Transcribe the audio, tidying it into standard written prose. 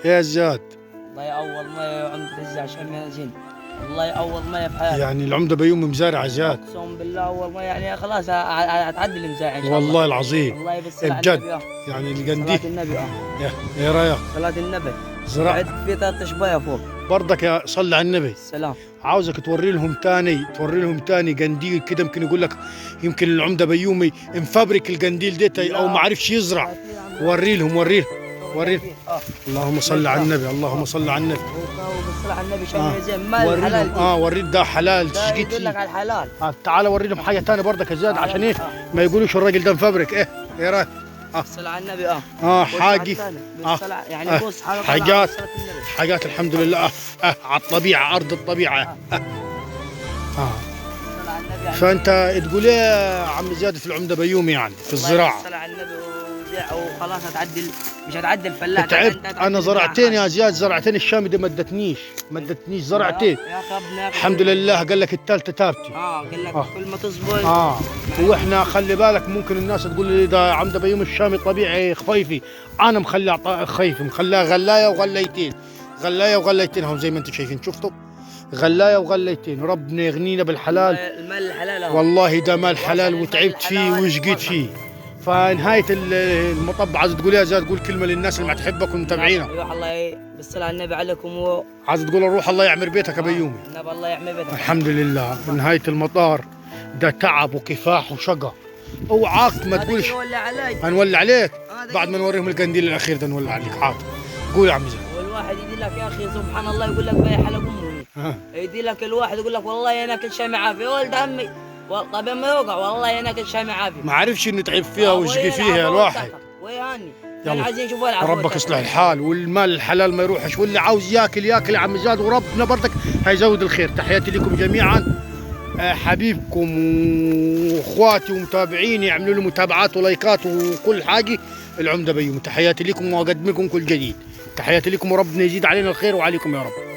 يا زياد. والله اول ميه عمدة الزع شمال جن. والله اول ميه في حياتي. يعني العمده بيومي مزارع زياد. اقسم بالله اول ميه يعني خلاص هتعدي المزارع ان شاء الله. والله العظيم. والله بالصلاة على بجد. النبي. يعني صلاة القنديل. النبي يا رايك صلاة النبي. زرعت زرعت في 3 شبايه فوق. برضك يا صلي على النبي. السلام. عاوزك توري لهم تاني قنديل كده، يمكن يقول لك يمكن العمده بيومي مفبرك القنديل ديت او ما عرفش يزرع. وري لهم. اللهم صل على النبي، اللهم صل على النبي. وبالصلاة على النبي شمال زين مال وري الحلال. لهم وري ده حلال ده تشقيت يدل لك فيه. على الحلال. تعال وري لهم حاجه ثانيه برضك يا زياد عشان ايه ما يقولوش الراجل ده مفبرك. ايه رايك؟ بالصلاة على النبي. حاجي يعني بص حاجات الحمد لله على الطبيعه، ارض الطبيعه. فانت تقول ايه يا عم زياد في العمده بيومي يعني في الزراعه؟ بالصلاة على النبي وخلاص هتعدل، مش هتعدل فلاح. تعبت انا زرعتين يا زياد، زرعتين الشام دي ما ادتنيش زرعتين. يا اخي ابني الحمد لله قال لك الثالثه تابتي. قال لك كل ما تصبر. واحنا خلي بالك ممكن الناس تقول لي ده عمده بيومي الشامي طبيعي خفيفي. انا مخليها خفيفي، مخليها غلايه وغليتين هم زي ما انتم شايفين. شفتوا غلايه وغليتين. ربنا يغنينا بالحلال. المال الحلال والله ده مال حلال وتعبت فيه وشقيت فيه. فنهايه المطب عايز تقول يا زياد، تقول كلمه للناس اللي ما تحبك والمتابعينك. روح الله بالصلاه على النبي عليكم عايز تقول روح الله يعمر بيتك يا بيومي. النبي الله يعمر بيتك. الحمد لله. نهايه المطار ده تعب وكفاح وشقى. اوعاك ما تقولش هنولع عليك بعد ما نوريهم القنديل الاخير ده. نولع عليك حاضر. قول يا عم زياد. والواحد يدي لك يا اخي سبحان الله يقول لك باي حلق امي. يدي لك الواحد يقول لك والله انا كل شيء معافي يا ولد عمي. طب ما يوقع والله انا كل شيء معافي. ما عرفش انه تعب فيها وشقي فيها الواحد. ويهاني. يلا عايزين نشوفوا العفو. ربك يصلح الحال والمال الحلال ما يروحش، واللي عاوز ياكل يا عم زياد، وربنا برضك هيزود الخير. تحياتي لكم جميعا. حبيبكم واخواتي ومتابعيني، يعملوا لي متابعات ولايكات وكل حاجه. العمده بيومي تحياتي لكم واقدم لكم كل جديد. تحياتي لكم وربنا يزيد علينا الخير وعليكم يا رب.